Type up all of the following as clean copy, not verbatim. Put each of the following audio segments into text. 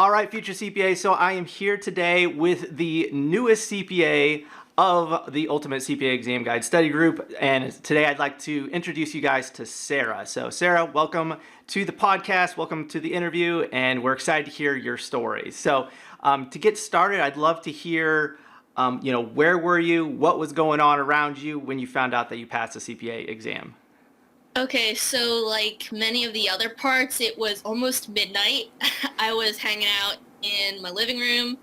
All right, future CPA. So I am here today with the newest CPA of the Ultimate CPA Exam Guide Study Group. And today I'd like to introduce you guys to Sarah. So Sarah, welcome to the podcast. Welcome to the interview. And we're excited to hear your story. So to get started, I'd love to hear, where were you? What was going on around you when you found out that you passed the CPA exam? Okay, so like many of the other parts, it was almost midnight. I was hanging out in my living room.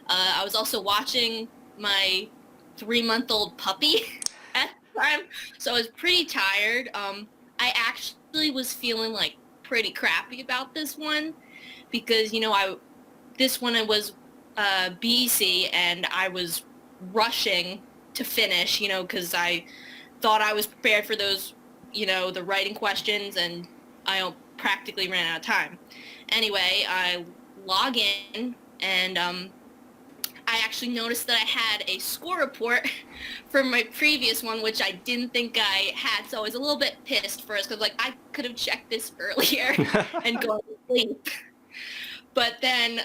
I was also watching my 3-month-old puppy at the time, so I was pretty tired. I actually was feeling like pretty crappy about this one because this one it was BEC and I was rushing to finish, because I thought I was prepared for those the writing questions, and I practically ran out of time. Anyway, I log in, and I actually noticed that I had a score report from my previous one, which I didn't think I had, so I was a little bit pissed first, because I could have checked this earlier and gone to sleep. But then,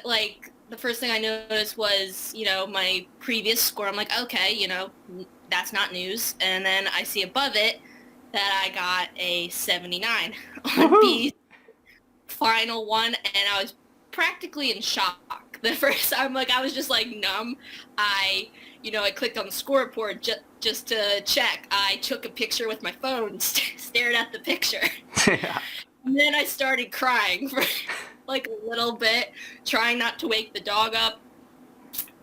the first thing I noticed was, my previous score. I'm like, okay, that's not news. And then I see above it that I got a 79 on B's final one, and I was practically in shock. The first time, I was just numb. I clicked on the score report just to check. I took a picture with my phone, stared at the picture. Yeah. And then I started crying for a little bit, trying not to wake the dog up.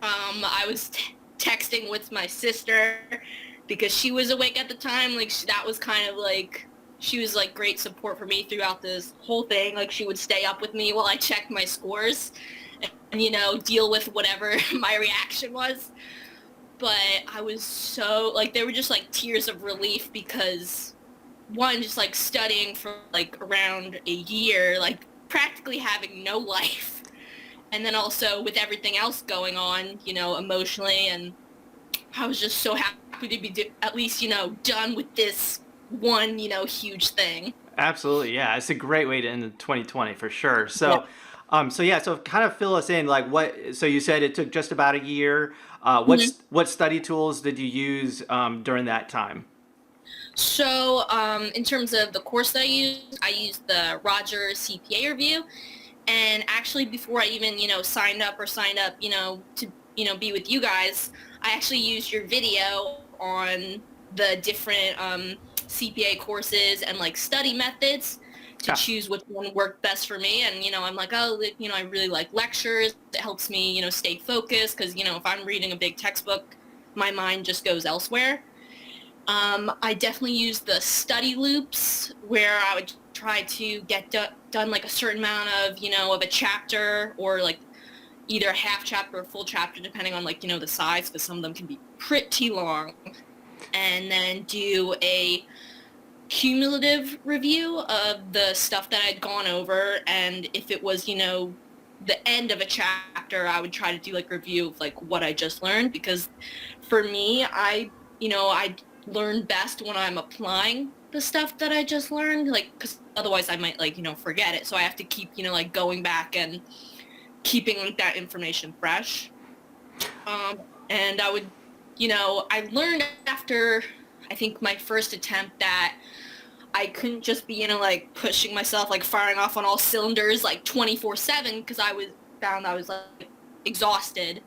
I was texting with my sister, because she was awake at the time. That was kind of she was great support for me throughout this whole thing. She would stay up with me while I checked my scores and deal with whatever my reaction was. But I was so they were just tears of relief, because one, just studying for around a year, practically having no life, and then also with everything else going on, emotionally, and I was just so happy to be at least, done with this one, huge thing. Absolutely, yeah. It's a great way to end 2020 for sure. So, so kind of fill us in, so you said it took just about a year. What study tools did you use during that time? So, in terms of the course that I used the Roger CPA Review, and actually before I even, signed up, to, be with you guys, I actually used your video on the different CPA courses and study methods to choose which one worked best for me. And, I'm I really like lectures. It helps me, stay focused, because, if I'm reading a big textbook, my mind just goes elsewhere. I definitely used the study loops, where I would try to get done a certain amount of, of a chapter, or either a half chapter or full chapter, depending on the size, because some of them can be pretty long. And then do a cumulative review of the stuff that I'd gone over, and if it was the end of a chapter, I would try to do review of what I just learned, because for me, I learn best when I'm applying the stuff that I just learned, because otherwise I might forget it. So I have to keep going back and keeping that information fresh. And I would, I learned after, I think, my first attempt, that I couldn't just be, pushing myself, firing off on all cylinders, 24/7, because I found I was exhausted,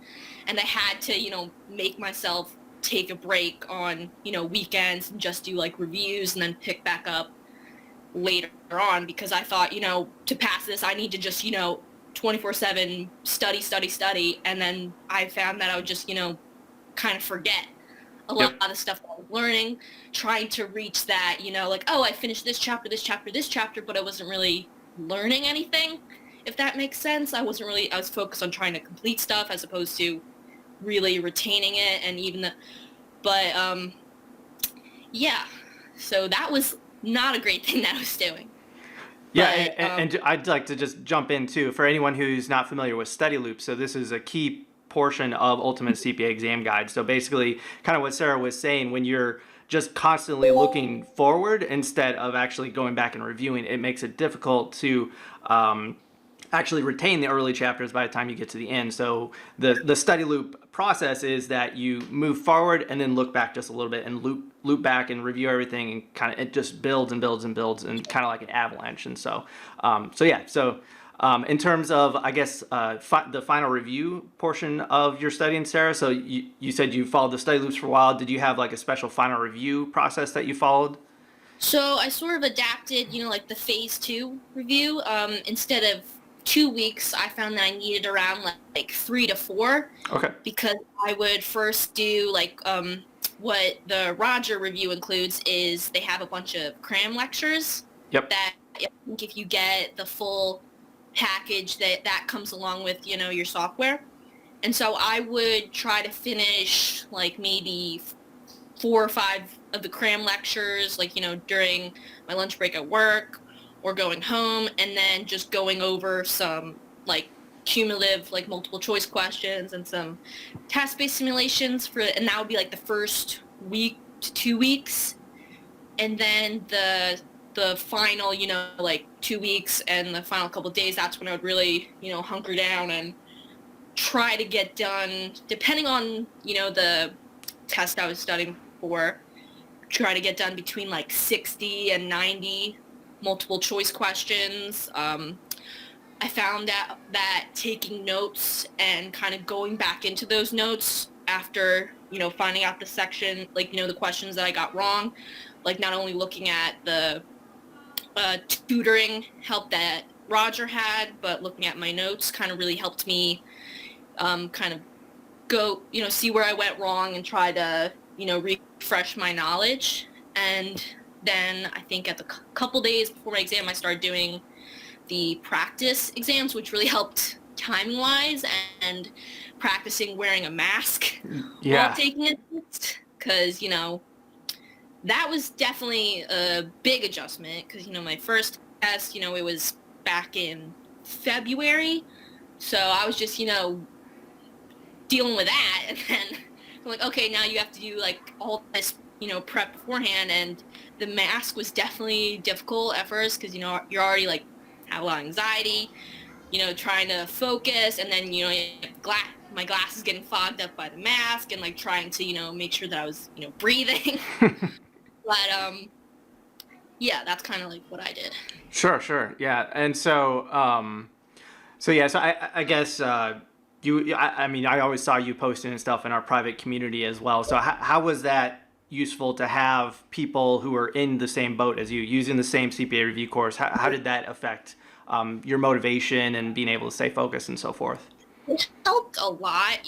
and I had to, make myself take a break on, weekends, and just do reviews, and then pick back up later on, because I thought, to pass this, I need to just, 24/7 study, and then I found that I would just, kind of forget a lot of the stuff that I was learning, trying to reach that, I finished this chapter, but I wasn't really learning anything, if that makes sense. I was focused on trying to complete stuff as opposed to really retaining it, and so that was not a great thing that I was doing. Yeah, and I'd like to just jump in too, for anyone who's not familiar with study loops. So this is a key portion of Ultimate CPA Exam Guide. So basically, kind of what Sarah was saying, when you're just constantly looking forward instead of actually going back and reviewing, it makes it difficult to actually retain the early chapters by the time you get to the end. So the study loop process is that you move forward and then look back just a little bit and loop back and review everything, and kind of it just builds and builds and builds, and kind of like an avalanche. And so in terms of, I guess, the final review portion of your studying, Sarah, so you said you followed the study loops for a while. Did you have like a special final review process that you followed? So I sort of adapted, like the phase 2 review. Instead of 2 weeks, I found that I needed around like 3 to 4. Okay. Because I would first do like what the Roger review includes is they have a bunch of cram lectures. Yep. That I think if you get the full package that comes along with, your software. And so I would try to finish like maybe 4 or 5 of the cram lectures, like, during my lunch break at work or going home, and then just going over some like cumulative, like multiple choice questions and some task-based simulations and that would be like the first week to 2 weeks. And then the final, like 2 weeks and the final couple of days, that's when I would really, hunker down and try to get done, depending on, the test I was studying for, try to get done between like 60 and 90 multiple choice questions. I found that taking notes and kind of going back into those notes after, finding out the section, like, the questions that I got wrong, like not only looking at the tutoring help that Roger had, but looking at my notes kind of really helped me kind of go, see where I went wrong and try to, refresh my knowledge. And then I think at the couple days before my exam, I started doing the practice exams, which really helped timing-wise, and practicing wearing a mask while taking a test, because, that was definitely a big adjustment, because, my first test, it was back in February, so I was just, dealing with that, and then I'm like, okay, now you have to do like all this, prep beforehand, and the mask was definitely difficult at first because, you're already like have a lot of anxiety, trying to focus, and then, my glasses getting fogged up by the mask, and like trying to, make sure that I was, breathing. But yeah, that's kind of like what I did. Sure. Yeah. And so I guess I mean, I always saw you posting and stuff in our private community as well. So how was that useful to have people who are in the same boat as you, using the same CPA review course? How did that affect your motivation and being able to stay focused and so forth? It helped a lot,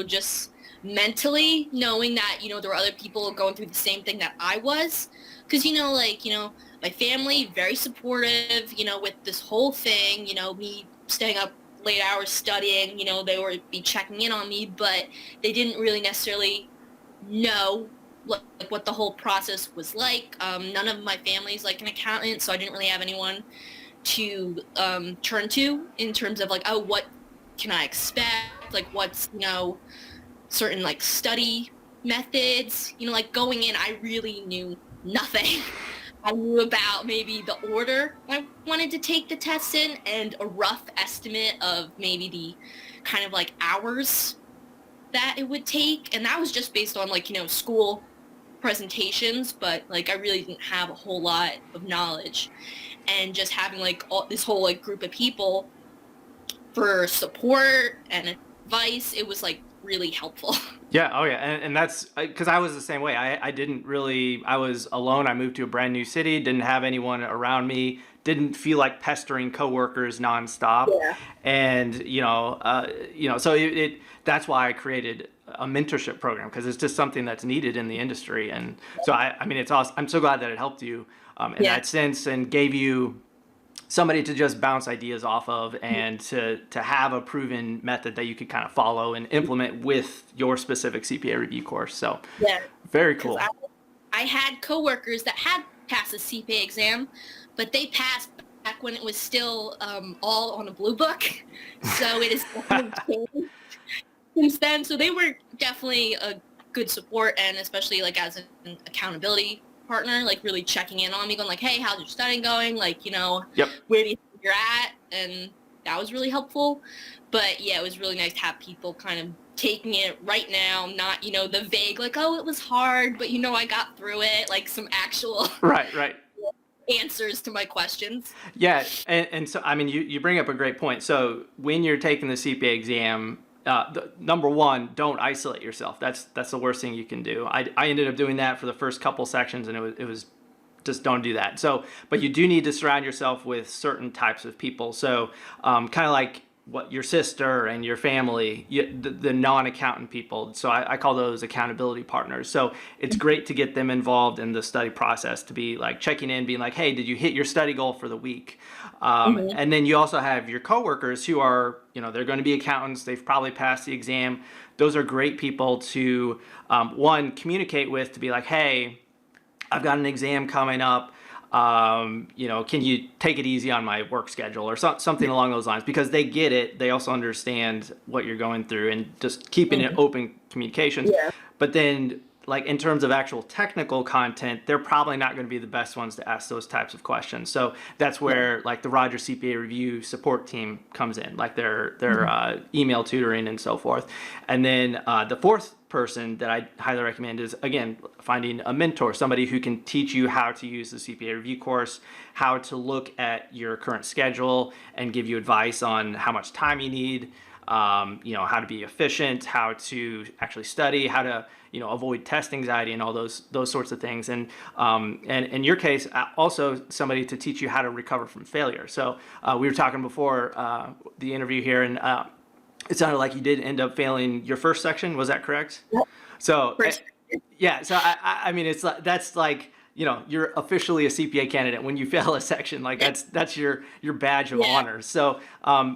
just mentally knowing that, there were other people going through the same thing that I was. Because, my family, very supportive, with this whole thing, me staying up late hours studying, they would be checking in on me, but they didn't really necessarily know what the whole process was like. None of my family's like an accountant, so I didn't really have anyone to turn to in terms of like, oh, what can I expect? Like, what's, certain like study methods, like going in, I really knew nothing. I knew about maybe the order I wanted to take the test in and a rough estimate of maybe the kind of like hours that it would take. And that was just based on like, school presentations, but like I really didn't have a whole lot of knowledge. And just having like this whole like group of people for support and advice, it was like really helpful. Yeah. Oh yeah. And that's because I was the same way. I was alone. I moved to a brand new city, didn't have anyone around me, didn't feel like pestering coworkers nonstop. Yeah. And, so that's why I created a mentorship program, because it's just something that's needed in the industry. And so, I mean, it's awesome. I'm so glad that it helped you in that sense and gave you somebody to just bounce ideas off of, and to have a proven method that you could kind of follow and implement with your specific CPA review course. So very cool. I had coworkers that had passed the CPA exam, but they passed back when it was still all on a blue book. So it is definitely changed since then. So they were definitely a good support, and especially like as an accountability partner, like really checking in on me, going like, hey, how's your studying going? Like, where do you think you're at? And that was really helpful. But yeah, it was really nice to have people kind of taking it right now, not, the vague, like, oh, it was hard, but I got through it, like some actual Right, right. answers to my questions. Yeah, and so I mean, you bring up a great point. So when you're taking the CPA exam, number one, don't isolate yourself. That's the worst thing you can do. I ended up doing that for the first couple sections, and it was just don't do that. So, but you do need to surround yourself with certain types of people. So, kind of like what your sister and your family, the non-accountant people. So I call those accountability partners. So it's great to get them involved in the study process, to be like checking in, being like, hey, did you hit your study goal for the week? And then you also have your coworkers who are, they're going to be accountants. They've probably passed the exam. Those are great people to, one, communicate with, to be like, hey, I've got an exam coming up. Can you take it easy on my work schedule or something along those lines? Because they get it. They also understand what you're going through, and just keeping it open communications. Yeah. But then, like, in terms of actual technical content, they're probably not going to be the best ones to ask those types of questions. So that's where like the Roger CPA Review support team comes in, like their email tutoring and so forth. And then the fourth person that I highly recommend is, again, finding a mentor, somebody who can teach you how to use the CPA Review Course, how to look at your current schedule and give you advice on how much time you need, how to be efficient, how to actually study, how to avoid test anxiety, and all those sorts of things. And in your case, also somebody to teach you how to recover from failure. So we were talking before the interview here, and it sounded like you did end up failing your first section. Was that correct? Yep. So First. yeah. So I mean, that's like, you're officially a CPA candidate when you fail a section. Like that's your badge of honor. So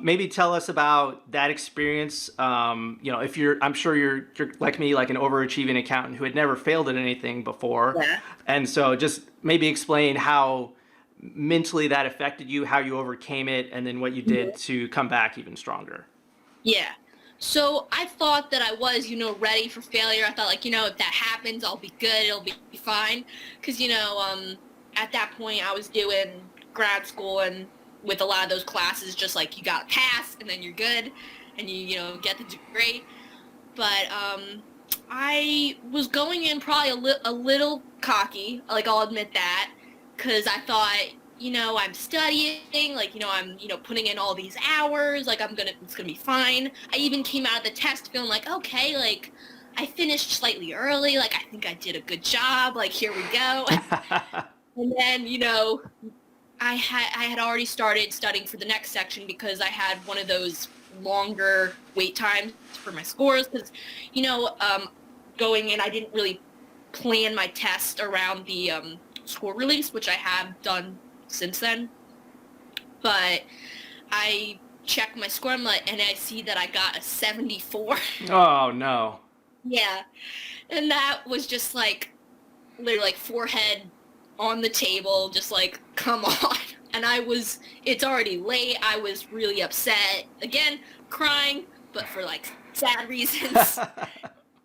maybe tell us about that experience. If I'm sure you're like me, like an overachieving accountant who had never failed at anything before. Yeah. And so just maybe explain how mentally that affected you, how you overcame it, and then what you did to come back even stronger. Yeah. So I thought that I was, ready for failure. I thought, like, if that happens, I'll be good. It'll be fine. Because, at that point, I was doing grad school, and with a lot of those classes, just like you got to pass, and then you're good, and you get the degree. But I was going in probably a little cocky, like, I'll admit that, because I thought, I'm studying, like, I'm, putting in all these hours, like, it's gonna be fine. I even came out of the test feeling like, okay, like, I finished slightly early, like, I think I did a good job, like, here we go. And then, I had already started studying for the next section because I had one of those longer wait times for my scores, because, going in, I didn't really plan my test around the score release, which I have done since then. But I check my score, and I see that I got a 74. Oh no. Yeah. And that was just like literally like forehead on the table, just like, come on. And it's already late. I was really upset. Again, crying, but for like sad reasons.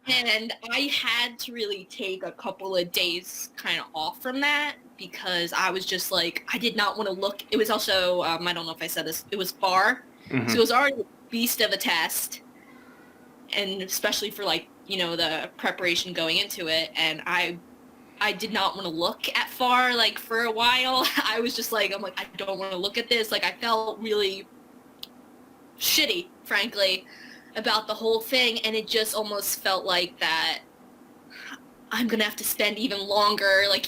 And I had to really take a couple of days kind of off from that, because I was just like, I did not want to look. It was also, I don't know if I said this, it was FAR. So it was already a beast of a test. And especially for like, the preparation going into it. And I did not want to look at FAR like for a while. I was just like, I don't want to look at this. Like, I felt really shitty, frankly, about the whole thing, and it just almost felt like that I'm gonna have to spend even longer, like,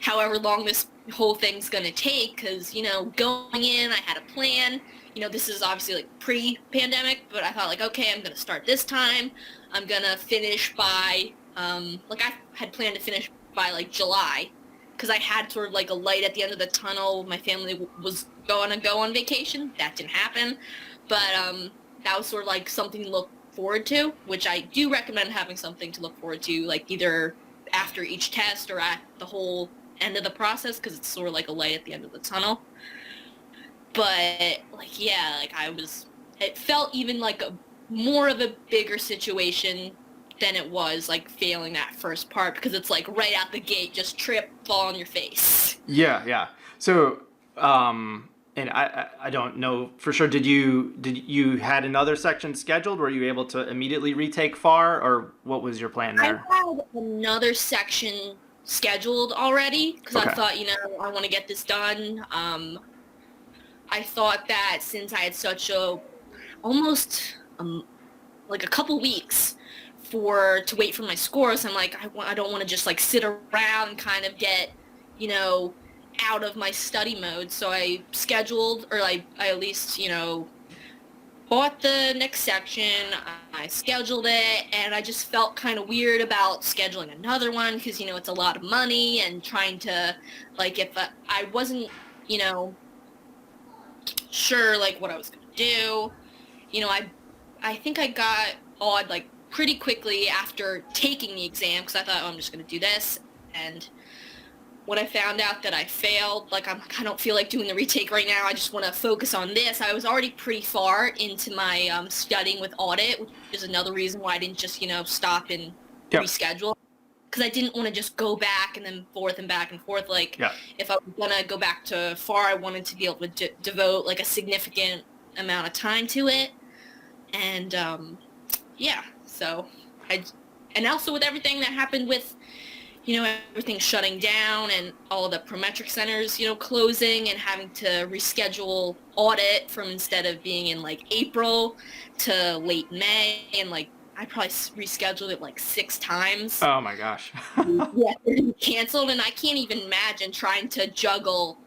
however long this whole thing's gonna take, because, going in, I had a plan. This is obviously like pre-pandemic, but I thought like, okay, I'm gonna start this time. I'm gonna finish by, like, I had planned to finish by like July, because I had sort of like a light at the end of the tunnel. My family was going to go on vacation. That didn't happen, but that was sort of like something to look forward to, which I do recommend having something to look forward to, like either after each test or at the whole end of the process, because it's sort of like a light at the end of the tunnel. But like, yeah, like it felt even like more of a bigger situation than it was like failing that first part, because it's like right out the gate, just trip, fall on your face. Yeah. So And I don't know for sure. Did you had another section scheduled? Were you able to immediately retake FAR, or what was your plan I there? had another section scheduled already because I Okay. thought, I want to get this done. I thought that since I had such a almost like a couple weeks for to wait for my scores, I'm like, I don't want to just like sit around and kind of get, you know, out of my study mode. So I scheduled, or I at least, bought the next section. I scheduled it, and I just felt kind of weird about scheduling another one because, it's a lot of money and trying to, like, if I wasn't, you know, sure, like, what I was going to do. I think I got awed, like, pretty quickly after taking the exam because I thought, oh, I'm just going to do this. And when I found out that I failed, like I don't feel like doing the retake right now. I just want to focus on this. I was already pretty far into my studying with audit, which is another reason why I didn't just, stop and Yep. reschedule. Because I didn't want to just go back and then forth and back and forth. Like, Yeah. if I was going to go back to FAR, I wanted to be able to devote, like, a significant amount of time to it. And, yeah, so and also with everything that happened with everything shutting down and all the prometric centers, closing and having to reschedule audit from instead of being in like April to late May. And like, I probably rescheduled it like 6 times. Oh my gosh. Yeah, canceled. And I can't even imagine trying to juggle,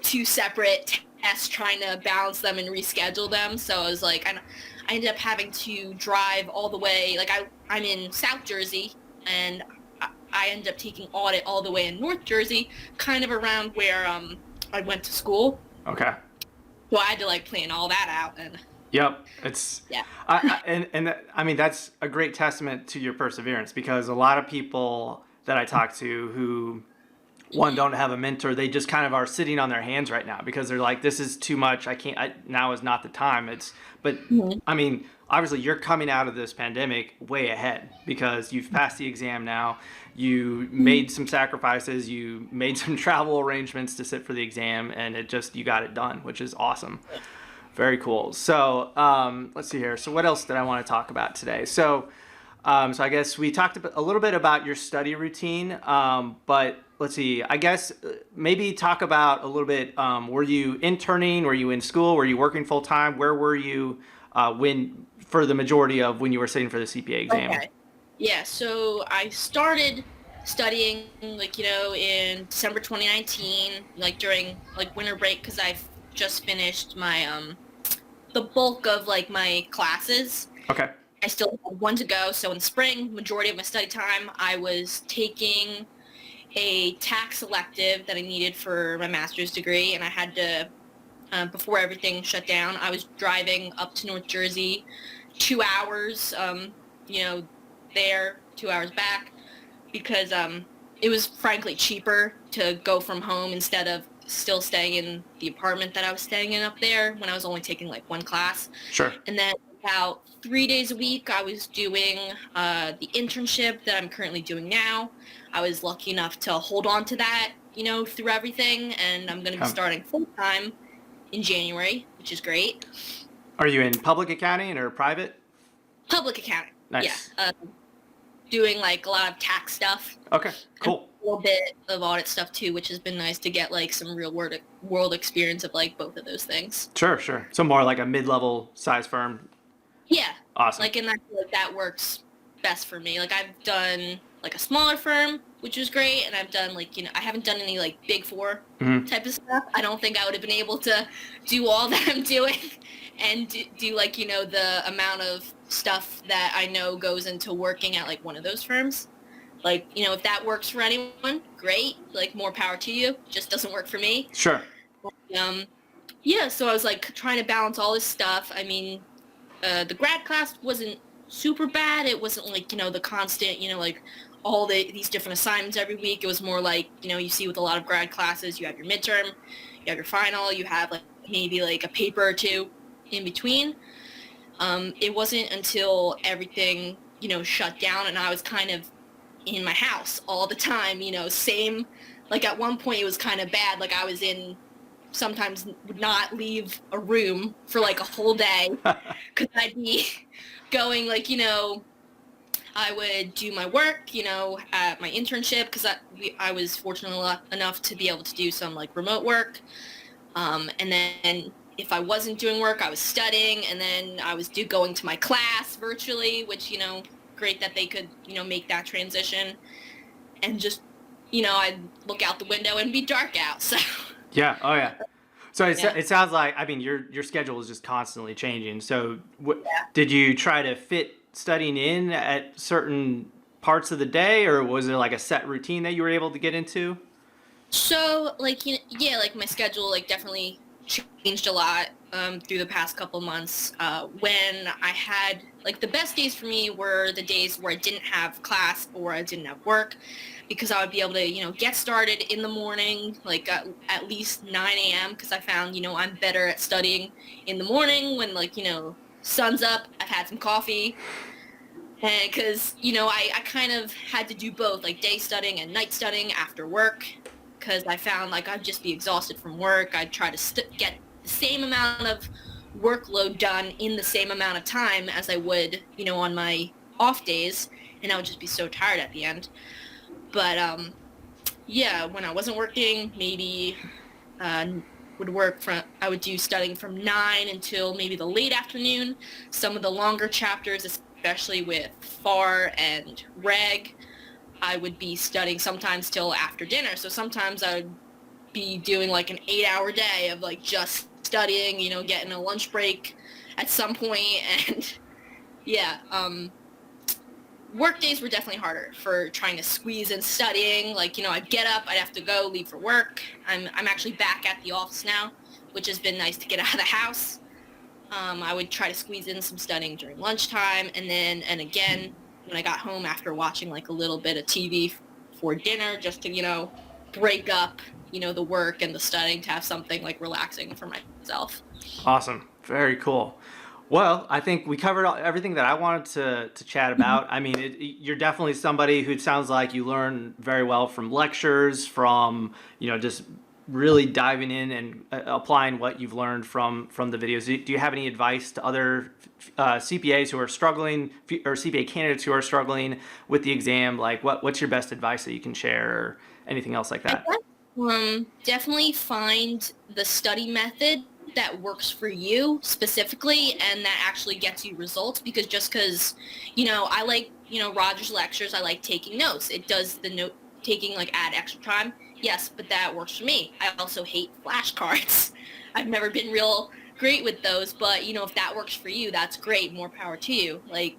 two separate tests, trying to balance them and reschedule them. So I was like, I ended up having to drive all the way. Like I'm in South Jersey, and I ended up taking audit all the way in North Jersey, kind of around where I went to school. Okay. So I had to like plan all that out, and Yep. It's yeah. I mean that's a great testament to your perseverance, because a lot of people that I talk to who one don't have a mentor, they just kind of are sitting on their hands right now because they're like, this is too much. Now is not the time. But Mhm. I mean, obviously you're coming out of this pandemic way ahead because you've passed the exam now. You made some sacrifices. You made some travel arrangements to sit for the exam, and you got it done, which is awesome. Very cool. So let's see here. So what else did I want to talk about today? So I guess we talked a little bit about your study routine, but let's see. I guess maybe talk about a little bit. Were you interning? Were you in school? Were you working full time? Where were you for the majority of when you were sitting for the CPA exam? Okay. Yeah. So I started studying like in December 2019, like during like winter break, because I've just finished my the bulk of like my classes. Okay. I still had one to go. So in spring, majority of my study time, I was taking a tax elective that I needed for my master's degree, and I had to, before everything shut down, I was driving up to North Jersey, 2 hours, there, 2 hours back, because it was frankly cheaper to go from home instead of still staying in the apartment that I was staying in up there when I was only taking like one class. Sure. And then about 3 days a week, I was doing the internship that I'm currently doing now. I was lucky enough to hold on to that, through everything, and I'm going to be starting full-time in January, which is great. Are you in public accounting or private? Public accounting. Nice. Yeah. Doing like a lot of tax stuff. Okay, cool. A little bit of audit stuff too, which has been nice to get like some real world experience of like both of those things. Sure, sure. So more like a mid-level size firm. Yeah. Awesome. Like, and I feel like that works best for me. Like, I've done like a smaller firm, which was great, and I've done like, I haven't done any like big four type of stuff. I don't think I would have been able to do all that I'm doing and do like, the amount of stuff that I know goes into working at like one of those firms. Like, if that works for anyone, great. Like, more power to you. Just doesn't work for me. Sure. Yeah, so I was like trying to balance all this stuff. I mean, the grad class wasn't super bad. It wasn't like, the constant, like all these different assignments every week. It was more like, you see with a lot of grad classes, you have your midterm, you have your final, you have like maybe like a paper or two in between. It wasn't until everything, shut down and I was kind of in my house all the time, same, like at one point it was kind of bad. Like I was in sometimes would not leave a room for like a whole day because I'd be going like, I would do my work, at my internship because I was fortunate enough to be able to do some like remote work. And then if I wasn't doing work, I was studying, and then I was going to my class virtually, which, great that they could, make that transition. And just, I'd look out the window and be dark out. So Yeah. Oh yeah. So yeah. it sounds like, I mean, your schedule is just constantly changing. So did you try to fit studying in at certain parts of the day, or was there like a set routine that you were able to get into? So like, yeah, like my schedule like definitely changed a lot through the past couple months. When I had like the best days for me were the days where I didn't have class or I didn't have work, because I would be able to, get started in the morning, like at least 9 a.m. because I found, I'm better at studying in the morning when like, sun's up, I've had some coffee. And because, I kind of had to do both, like day studying and night studying after work, because I found like I'd just be exhausted from work. I'd try to get the same amount of workload done in the same amount of time as I would, on my off days, and I would just be so tired at the end. But yeah, when I wasn't working, maybe uh, I would do studying from 9 until maybe the late afternoon. Some of the longer chapters, especially with FAR and Reg, I would be studying sometimes till after dinner. So sometimes I would be doing like an 8-hour day of like just studying, getting a lunch break at some point. And yeah, work days were definitely harder for trying to squeeze in studying. Like, I'd get up, I'd have to go, leave for work. I'm actually back at the office now, which has been nice to get out of the house. I would try to squeeze in some studying during lunchtime, and again when I got home after watching like a little bit of TV for dinner, just to, break up, the work and the studying to have something like relaxing for myself. Awesome. Very cool. Well, I think we covered everything that I wanted to chat about. I mean, you're definitely somebody who sounds like you learn very well from lectures, from, just really diving in and applying what you've learned from the videos. Do you have any advice to other CPAs who are struggling, or CPA candidates who are struggling with the exam? Like, what's your best advice that you can share, or anything else like that? Definitely find the study method that works for you specifically and that actually gets you results, because just because, I like, Roger's lectures, I like taking notes. It does the note taking like add extra time. Yes, but that works for me. I also hate flashcards. I've never been real great with those, but if that works for you, that's great. More power to you. Like,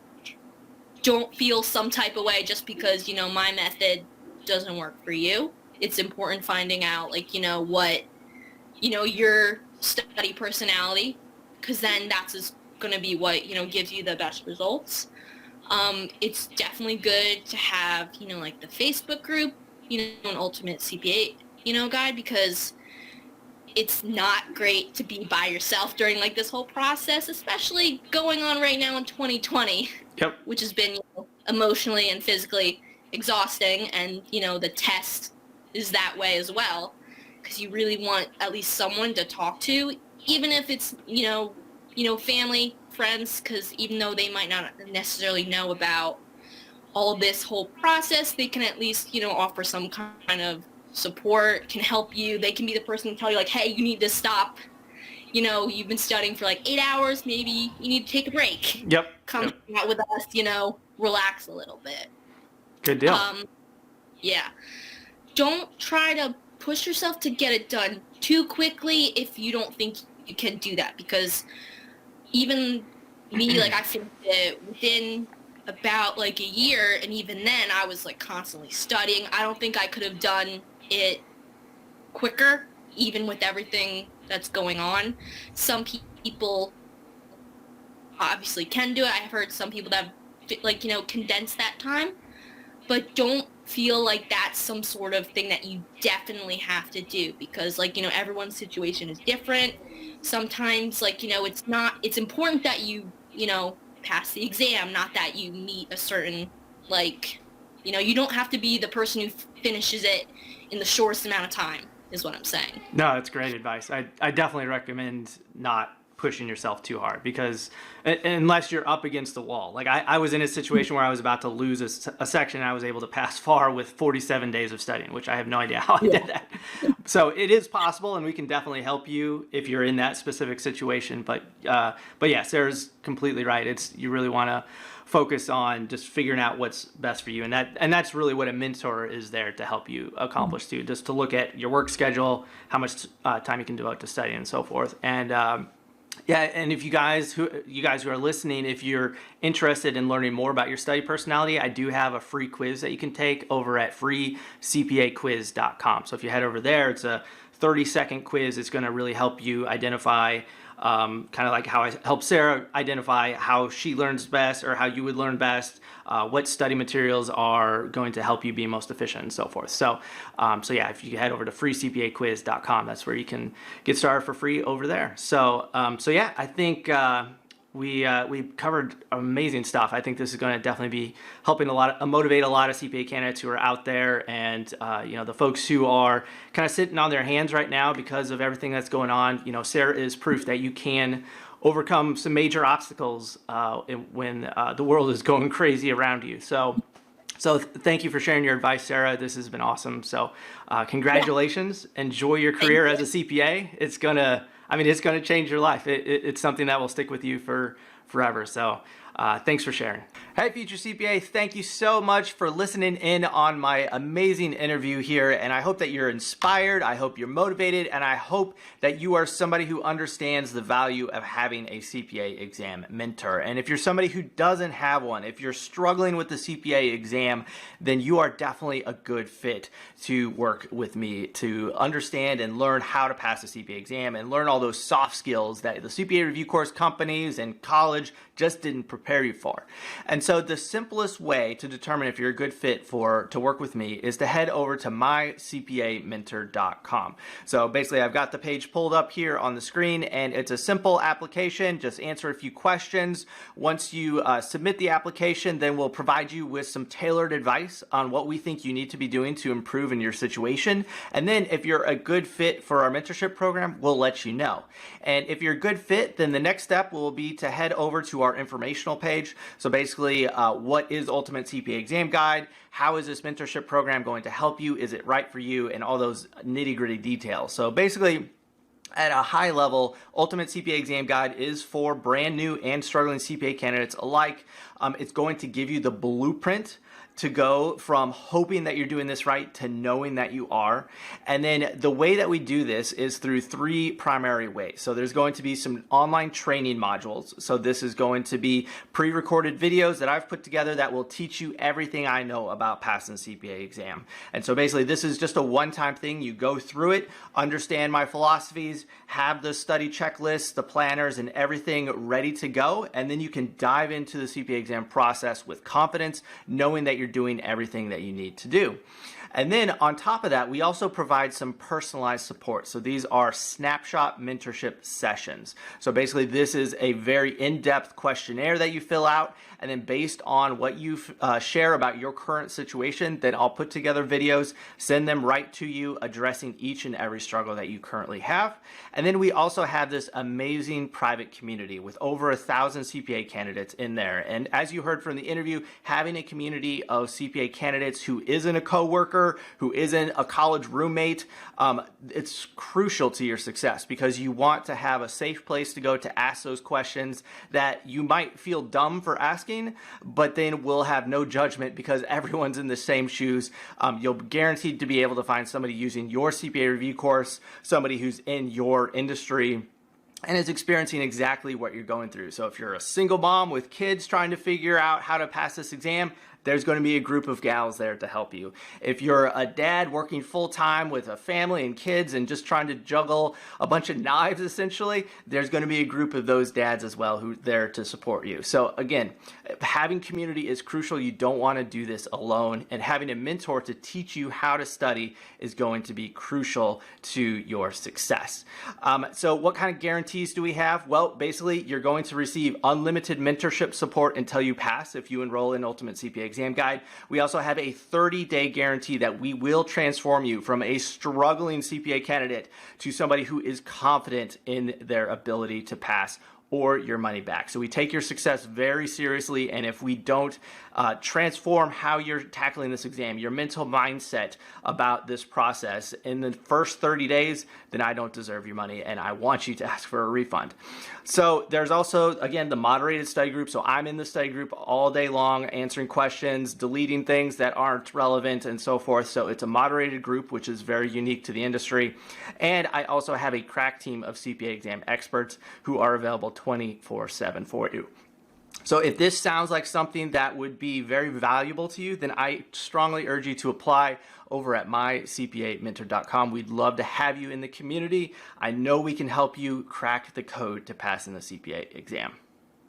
don't feel some type of way just because, my method doesn't work for you. It's important finding out, like, what, your study personality, because then that's going to be what, gives you the best results. It's definitely good to have, like the Facebook group, an ultimate CPA, guide, because it's not great to be by yourself during like this whole process, especially going on right now in 2020, Yep. which has been, emotionally and physically exhausting. And, the test is that way as well, because you really want at least someone to talk to, even if it's, family, friends, because even though they might not necessarily know about all this whole process, they can at least, offer some kind of support, can help you. They can be the person to tell you like, hey, you need to stop. You've been studying for like 8 hours. Maybe you need to take a break. Yep. Come Yep. out with us, relax a little bit. Good deal. Yeah. Don't try to push yourself to get it done too quickly if you don't think you can do that, because even me, like I finished it within about like a year, and even then I was like constantly studying. I don't think I could have done it quicker, even with everything that's going on. Some people obviously can do it. I've heard some people that have like, condensed that time, but don't feel like that's some sort of thing that you definitely have to do, because like, everyone's situation is different. Sometimes like, it's important that you, pass the exam, not that you meet a certain, like, you don't have to be the person who finishes it in the shortest amount of time. is what I'm saying. No, that's great advice. I definitely recommend not pushing yourself too hard, because unless you're up against the wall. Like I was in a situation where I was about to lose a section, and I was able to pass FAR with 47 days of studying, which I have no idea how I did that. So it is possible, and we can definitely help you if you're in that specific situation. But yeah, Sarah's completely right. You really want to focus on just figuring out what's best for you, and that's really what a mentor is there to help you accomplish too. Just to look at your work schedule, how much time you can devote to studying, and so forth. And yeah, and if you guys who are listening, if you're interested in learning more about your study personality, I do have a free quiz that you can take over at freecpaquiz.com. So if you head over there, it's a 30-second quiz. It's going to really help you identify, kind of like how I help Sarah identify how she learns best, or how you would learn best, what study materials are going to help you be most efficient, and so forth. So yeah, if you head over to freecpaquiz.com, that's where you can get started for free over there. So yeah, I think we covered amazing stuff. I think this is going to definitely be helping motivate a lot of CPA candidates who are out there, and the folks who are kind of sitting on their hands right now because of everything that's going on. Sarah is proof that you can overcome some major obstacles when the world is going crazy around you. So thank you for sharing your advice, Sarah. This has been awesome. So congratulations. Yeah. Enjoy your career as a CPA. It's gonna change your life. It's something that will stick with you forever. So thanks for sharing. Hey, future CPA, thank you so much for listening in on my amazing interview here. And I hope that you're inspired. I hope you're motivated. And I hope that you are somebody who understands the value of having a CPA exam mentor. And if you're somebody who doesn't have one, if you're struggling with the CPA exam, then you are definitely a good fit to work with me to understand and learn how to pass the CPA exam and learn all those soft skills that the CPA Review Course companies and college just didn't prepare you for. And so the simplest way to determine if you're a good fit to work with me is to head over to mycpamentor.com. So basically, I've got the page pulled up here on the screen, and it's a simple application. Just answer a few questions. Once you submit the application, then we'll provide you with some tailored advice on what we think you need to be doing to improve in your situation. And then if you're a good fit for our mentorship program, we'll let you know. And if you're a good fit, then the next step will be to head over to our informational page. So basically, what is Ultimate CPA Exam Guide? How is this mentorship program going to help you? Is it right for you? And all those nitty-gritty details. So basically, at a high level, Ultimate CPA Exam Guide is for brand new and struggling CPA candidates alike. It's going to give you the blueprint to go from hoping that you're doing this right to knowing that you are. And then the way that we do this is through three primary ways. So there's going to be some online training modules. So this is going to be pre-recorded videos that I've put together that will teach you everything I know about passing the CPA exam. And so basically this is just a one-time thing. You go through it, understand my philosophies, have the study checklists, the planners, and everything ready to go. And then you can dive into the CPA exam process with confidence, knowing that you're doing everything that you need to do. And then on top of that, we also provide some personalized support. So these are snapshot mentorship sessions. So basically this is a very in-depth questionnaire that you fill out, and then based on what you share about your current situation, then I'll put together videos, send them right to you, addressing each and every struggle that you currently have. And then we also have this amazing private community with over 1,000 CPA candidates in there. And as you heard from the interview, having a community of CPA candidates who isn't a coworker, who isn't a college roommate, it's crucial to your success, because you want to have a safe place to go to ask those questions that you might feel dumb for asking, but then we'll have no judgment because everyone's in the same shoes. You'll be guaranteed to be able to find somebody using your CPA review course, somebody who's in your industry and is experiencing exactly what you're going through. So if you're a single mom with kids trying to figure out how to pass this exam, there's going to be a group of gals there to help you. If you're a dad working full-time with a family and kids and just trying to juggle a bunch of knives, essentially, there's going to be a group of those dads as well who are there to support you. So again, having community is crucial. You don't want to do this alone, and having a mentor to teach you how to study is going to be crucial to your success. So what kind of guarantees do we have? Well, basically, you're going to receive unlimited mentorship support until you pass if you enroll in Ultimate CPA Exam Guide. We also have a 30-day guarantee that we will transform you from a struggling CPA candidate to somebody who is confident in their ability to pass, or your money back. So we take your success very seriously, and if we don't transform how you're tackling this exam, your mental mindset about this process in the first 30 days, then I don't deserve your money and I want you to ask for a refund. So there's also, again, the moderated study group. So I'm in the study group all day long, answering questions, deleting things that aren't relevant, and so forth. So it's a moderated group, which is very unique to the industry. And I also have a crack team of CPA exam experts who are available 24/7 for you. So if this sounds like something that would be very valuable to you, then I strongly urge you to apply over at mycpamentor.com. We'd love to have you in the community. I know we can help you crack the code to pass in the CPA exam.